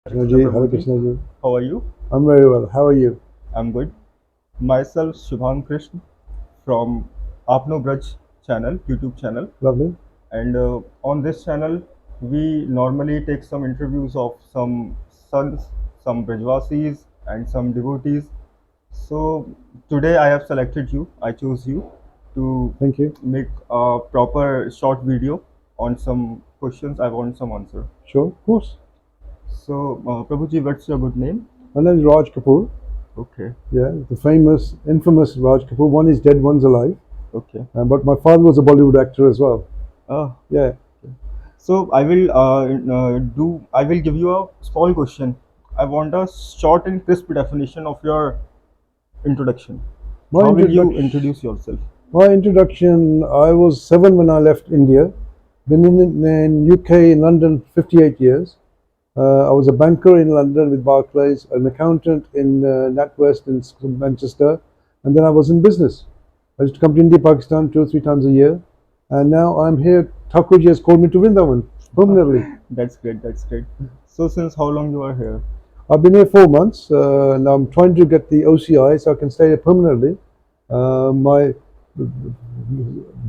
Krishna Krishnaji, Hare Prabhuji. Krishnaji. How are you? I'm very well. How are you? I'm good. Myself, Shubham Krishna from Apno Braj channel, YouTube channel. Lovely. And on this channel, we normally take some interviews of some sons, some Brajvasis, and some devotees. So today I have selected you. I chose you to Thank you. make a proper short video on some questions. I want some answer. Sure, of course. So, Prabhuji, what's your good name? My name is Raj Kapoor. Okay, Yeah, the famous, infamous Raj Kapoor. One is dead, one's alive. okay. But my father was a Bollywood actor as well. Uh, Yeah. so I will give you a small question. I want a short and crisp definition of your introduction. My How will you introduction. introduce yourself? My introduction. I was 7 when I left India. Been in UK in London 58 years. I was a banker in London with Barclays, an accountant in NatWest in Manchester, and then I was in business. I used to come to India, Pakistan 2 or 3 times a year, and now I'm here. Thakurji has called me to Vrindavan permanently. That's great. That's great. So, since how long you are here? I've been here 4 months, and I'm trying to get the OCI so I can stay here permanently. My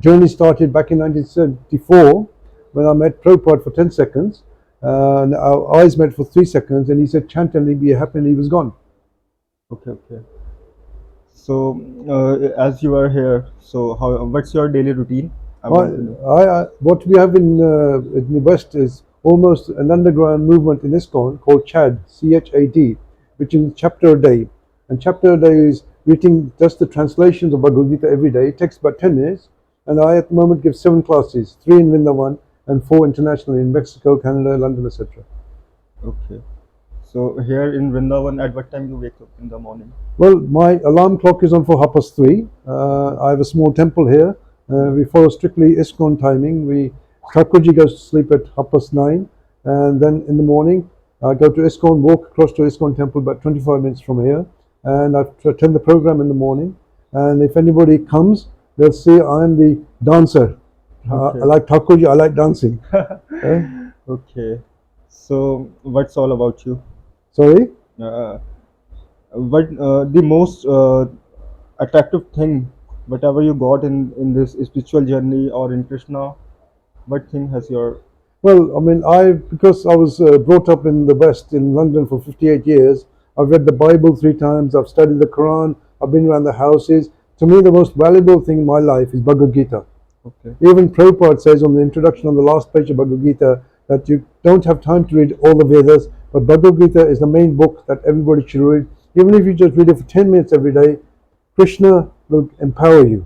journey started back in 1974 when I met Prabhupada for 10 seconds. And our eyes met for 3 seconds, and he said, "Chant and be happy," and he was gone. Okay, okay. So, as you are here, so how? What's your daily routine? I want to know. What we have in the West is almost an underground movement in ISKCON called CHAD, CHAD, which is chapter a day. And chapter a day is reading just the translations of Bhagavad Gita every day. It takes about 10 minutes. And I at the moment give 7 classes, 3 in Vrindavan and 4 internationally in Mexico, Canada, London, etc. Okay. So here in Vrindavan, at what time you wake up in the morning? Well, my alarm clock is on for 3:30. I have a small temple here. We follow strictly ISKCON timing. Thakurji goes to sleep at 9:30, and then in the morning I go to ISKCON, walk across to ISKCON temple about 25 minutes from here, and I attend the program in the morning. And if anybody comes, they'll see I am the dancer. I Okay. like Thakurji, I like dancing. Eh? Okay. So what's all about you? Sorry? Uh, what the most attractive thing, whatever you got in this spiritual journey or in Krishna, what thing has your Well, I mean, because I was brought up in the West, in London for 58 years, I've read the Bible 3 times, I've studied the Quran, I've been around the houses. To me, the most valuable thing in my life is Bhagavad Gita. okay? Even Prabhupada says on the introduction on the last page of Bhagavad Gita that you don't have time to read all the Vedas, but Bhagavad Gita is the main book that everybody should read. Even if you just read it for 10 minutes every day, Krishna will empower you.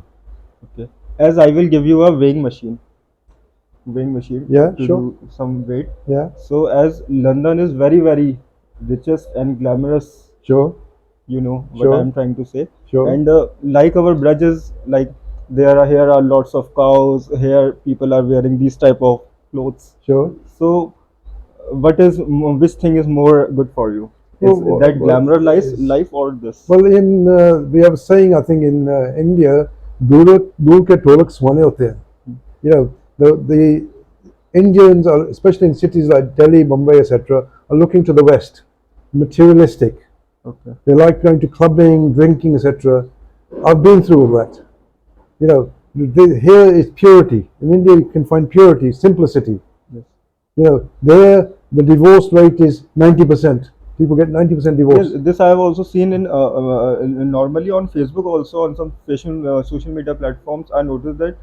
Okay. As I will give you a weighing machine Yeah, to sure. do some weight. Yeah, So as London is very very richest and glamorous, sure, you know what sure, I'm trying to say. sure, And like our bridges, like here are lots of cows. Here people are wearing these type of clothes. sure. So which thing is more good for you? Is Well, that glamour life or this? well, we have a saying, I think, in India, दूर दूर के ढोलक सुहाने होते हैं. You know, the Indians, are, especially in cities like Delhi, Mumbai, etc., are looking to the West, materialistic. Okay. They like going to clubbing, drinking, etc. I've been through all that. You know, here is purity. In India, you can find purity, simplicity. Yes. You know, there the divorce rate is 90%. People get 90% Yes, divorce. this I have also seen normally on Facebook, also on some social media platforms. I noticed that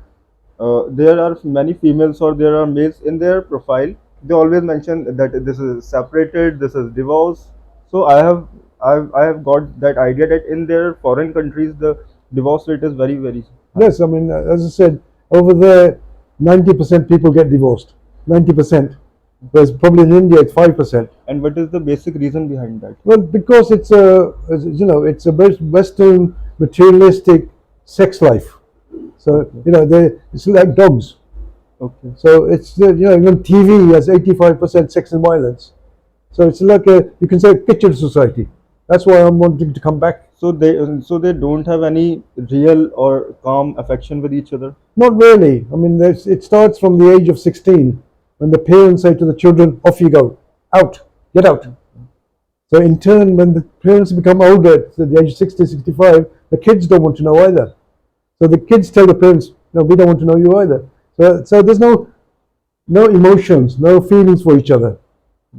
there are many females or there are males in their profile. They always mention that this is separated, this is divorce. So I have got that idea that in their foreign countries the divorce rate is very very high. Yes, I mean, as I said, over there, 90% people get divorced. 90%. Whereas probably in India, it's 5%. And what is the basic reason behind that? Well, because it's it's a Western materialistic sex life. So, Okay. it's like dogs. Okay. So it's, even TV has 85% sex and violence. So it's like you can say, a kitchen society. That's why I'm wanting to come back. So they don't have any real or calm affection with each other. Not really. I mean, it starts from the age of 16 when the parents say to the children, "Off you go, out, get out." So in turn, when the parents become older, at the age of 60, 65, the kids don't want to know either. So the kids tell the parents, no, we don't want to know you either. So there's no emotions, no feelings for each other.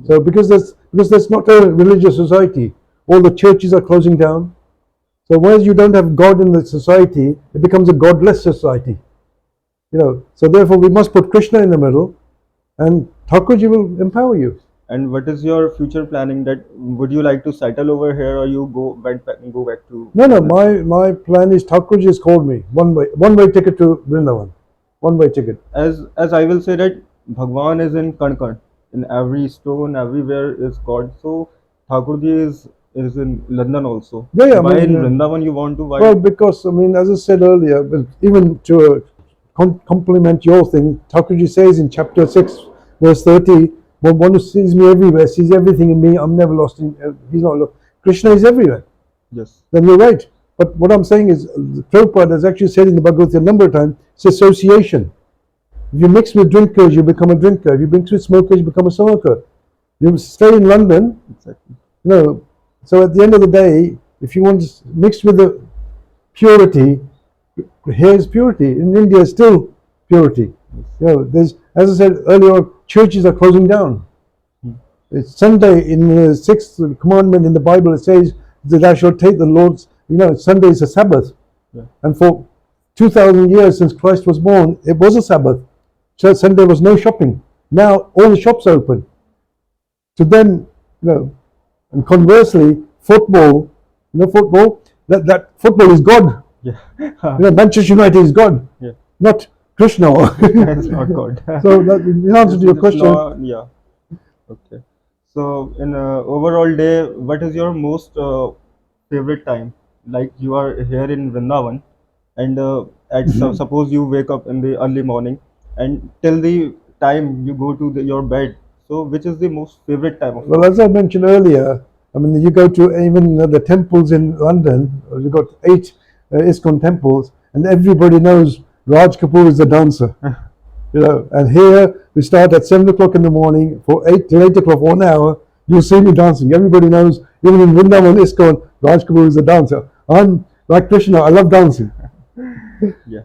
So because that's not a religious society, all the churches are closing down. So once you don't have God in the society, it becomes a godless society. So therefore we must put Krishna in the middle, and Thakurji will empower you. And what is your future planning? That would you like to settle over here, or you go back to No, no, London? my plan is Thakurji has called me. One way ticket to Vrindavan. One way ticket. As I will say that Bhagwan is in Kan Kan, in every stone, everywhere is God. So Thakurji is in London also. Yeah, yeah, I Why mean, in Vrindavan you want to? well, Why? because, I mean, as I said earlier, but even to complement your thing, Thakurji says in chapter 6, verse 30, one who sees me everywhere, sees everything in me, I'm never lost in, he's not lost. Krishna is everywhere. Yes. Then you're right. But what I'm saying is, Prabhupada has actually said in the Bhagavad Gita a number of times, it's association. If you mix with drinkers, you become a drinker. If you mix with smokers, you become a smoker. You stay in London, Exactly. so at the end of the day, if you want to mix with the purity, here is purity. In India, still purity. There's, as I said earlier, churches are closing down. It's Sunday in the sixth commandment in the Bible. It says that thou shalt take the Lord's. Sunday is a Sabbath, Yeah. and for 2,000 years since Christ was born, it was a Sabbath. So Sunday was no shopping. Now all the shops are open. So then, and conversely, football, football. That football is God. Yeah. Manchester United is God, Yeah. not Krishna. That's not God. So that, in answer to your It's question, not, yeah. Okay. So in overall day, what is your most favorite time? Like you are here in Vrindavan, and suppose you wake up in the early morning, and till the time you go to your bed. So which is the most favorite time of well, yours? as I mentioned earlier, I mean, you go to even the temples in London, you've got 8 ISKCON temples, and everybody knows Raj Kapoor is the dancer. And here we start at 7 o'clock in the morning for 8 till 8 o'clock, 1 hour. You'll see me dancing. Everybody knows, even in Vrindavan ISKCON, Raj Kapoor is a dancer. I'm like Krishna, I love dancing. Yeah.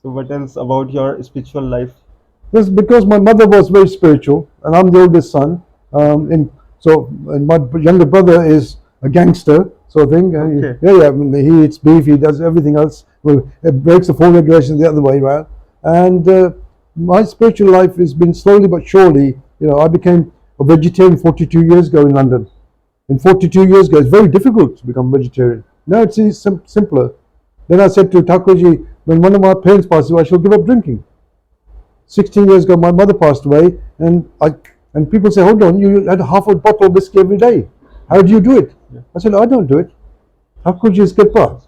So what else about your spiritual life? This is because my mother was very spiritual, and I'm the oldest son. And my younger brother is a gangster sort of thing. Okay. Yeah. I mean, he eats beef. He does everything else. Well, it breaks the 4 regulations the other way around. And my spiritual life has been slowly but surely. I became a vegetarian 42 years ago in London. In 42 years ago, it's very difficult to become vegetarian. Now it's simpler. Then I said to Thakurji, when one of my parents passes away, I shall give up drinking. 16 years ago, my mother passed away, and people say, hold on, you had half a bottle of whiskey every day. How do you do it? Yeah. I said, I don't do it. Thakurji is Kripa.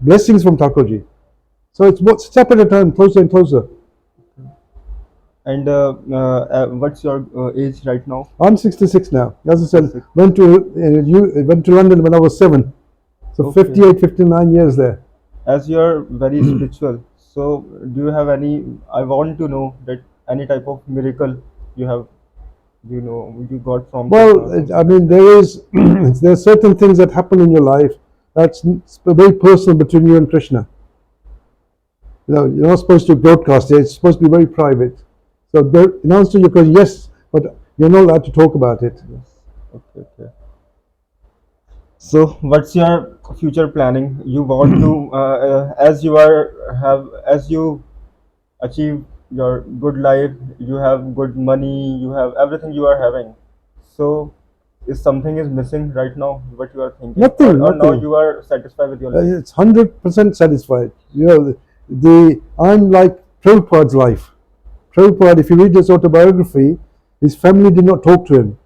Blessings from Thakurji. So it's one step at a time, closer and closer. And what's your age right now? I'm 66 now. As I said, 66. went to London when I was 7. So Okay. 58, 59 years there. As you are very spiritual, so do you have any? I want to know that any type of miracle you have, you got from Well, Krishna or something I like mean, that. there are certain things that happen in your life that's very personal between you and Krishna. You're not supposed to broadcast it. It's supposed to be very private. So in answer to your question, yes, but you're not allowed to talk about it. Yes. Okay. Okay. So, what's your future planning? You want to, as you achieve your good life, you have good money, you have everything you are having. So, is something is missing right now? What you are thinking, Nothing, or now nothing. you are satisfied with your life? It's 100% satisfied. I'm like Prabhupada's life. Prabhupada, if you read his autobiography, his family did not talk to him.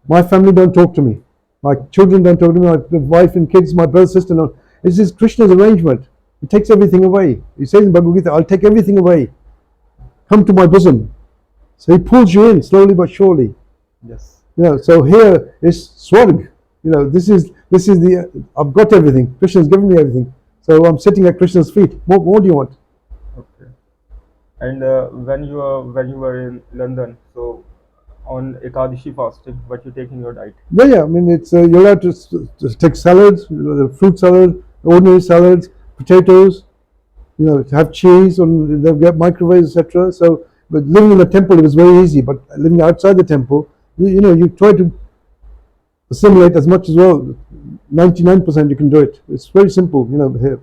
My family don't talk to me. My children don't talk to me. My wife and kids, my brother, sister, no. This is Krishna's arrangement. He takes everything away. He says in Bhagavad Gita, I'll take everything away. Come to my bosom. So he pulls you in slowly but surely. Yes. So here is Swarg. This is I've got everything. Krishna's given me everything. So I'm sitting at Krishna's feet. What more do you want? Okay. And when you were in London, so on Ekadashi fasting, what you take in your diet. Yeah. I mean, it's you're allowed to take salads, fruit salad, ordinary salads, potatoes. Have cheese, and they've got microwaves, etc. So, but living in a temple, it was very easy. But living outside the temple, you try to assimilate as much as well. 99% you can do it. It's very simple, here.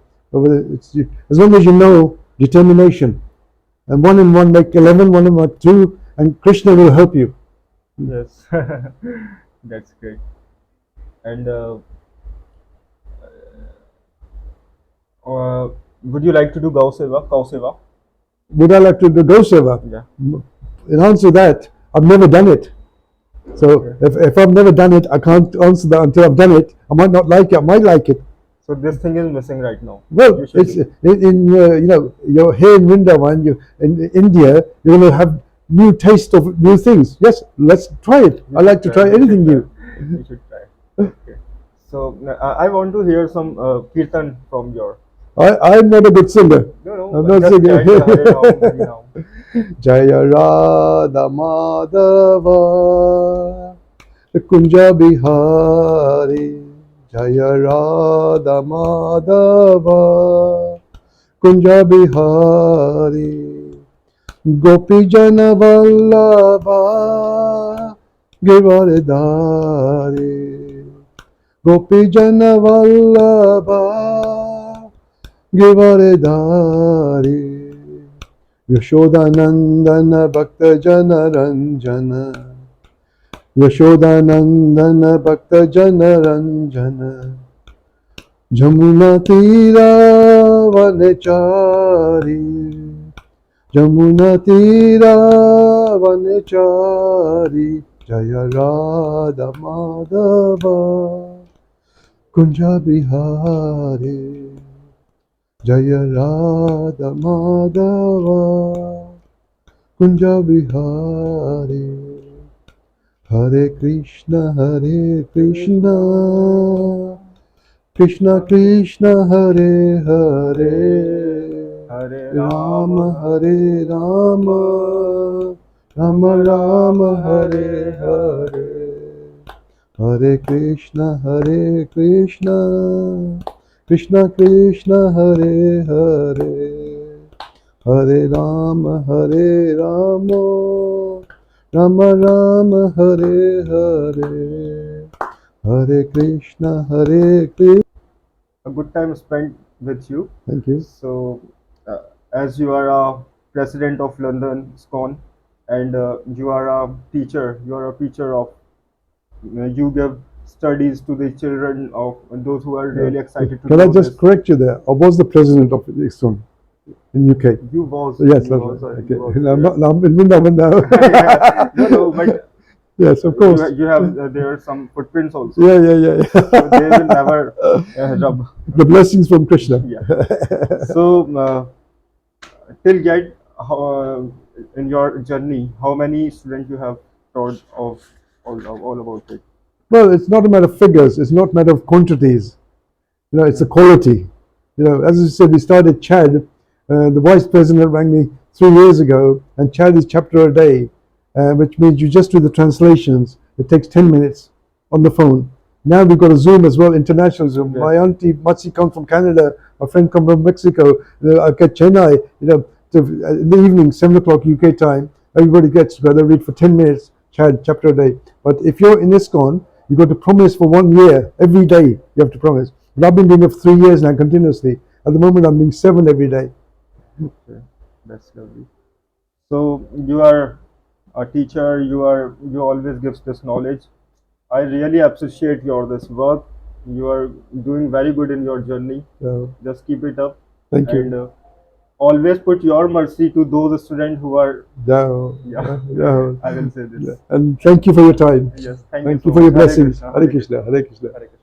As long as you know determination. And 1 and 1 make 11, 1 and 1 make 2, and Krishna will help you. Yes, that's great. And would you like to do Gau Seva, Cow Seva? Would I like to do Go Seva? Yeah. In answer to that, I've never done it. So Okay. if I've never done it, I can't answer that until I've done it. I might not like it, I might like it. So this thing is missing right now. Well, You should it's do. you're here in Vrindavan, in India, you're going to have new taste of new things. Yes, let's try it. I like to try You should anything try. new. You should try. Okay. So I want to hear some kirtan from your. I'm not a good singer. No, I'm no, not just singing. chant the Hare Ram, Hare Ram. Jaya Radha Madhava Kunja Bihari Jaya Radha Madhava Kunja Bihari Gopi Jana Vallabha Givaridhari Gopi Jana Vallabha Givaridhari Yashodanandana Bhakta Jana Ranjana Yashodanandana Bhakta Jana Ranjana Jamuna Tira Vanechari Jamuna Tira Vanechari Jaya Radha Madhava Kunja Bihari Jaya Radha Madhava Kunja Bihari Hare Krishna Krishna Krishna Hare Hare Hare Rama Hare Rama Rama Rama Hare Hare Hare Krishna Krishna Krishna Hare Hare Hare Rama Rama Rama Hare Hare Hare Krishna A good time spent with you. Thank you. So, as you are a president of London SCON, and you are a teacher, of. You give studies to the children of those who are really excited to Can I know just this. correct you there? I was the president of ISKCON in UK. You was. Yes, You that's was, right. you Okay. was I'm there. not. I'm in Vrindavan now. Yeah. No, but Yes, of course. you have there are some footprints also. Yeah. So they will never rub. The blessings from Krishna. Yeah. So till yet, in your journey, how many students you have taught of all about it? Well, it's not a matter of figures. It's not a matter of quantities. It's a quality. As I said, we started Chad. The vice president rang me 3 years ago, and Chad is chapter a day, which means you just do the translations. It takes 10 minutes on the phone. Now we've got a Zoom as well, international Zoom. Yeah. My auntie Matsi comes from Canada. My friend comes from Mexico. I get Chennai. In the evening, 7 o'clock UK time. Everybody gets together, read for 10 minutes, Chad chapter a day. But if you're in ISKCON, you've got to promise for 1 year. Every day you have to promise. But I've been doing it for 3 years now continuously. At the moment, I'm doing 7 every day. Okay, that's lovely. So you are a teacher. You always gives this knowledge. I really appreciate your this work. You are doing very good in your journey. So, Just keep it up. thank you. And always put your mercy to those students who are. Yeah. I will say this. And thank you for your time. Yes, thank Thank you you so for your much. Hare blessings. Krishna, Hare Krishna. Hare Krishna. Hare Krishna.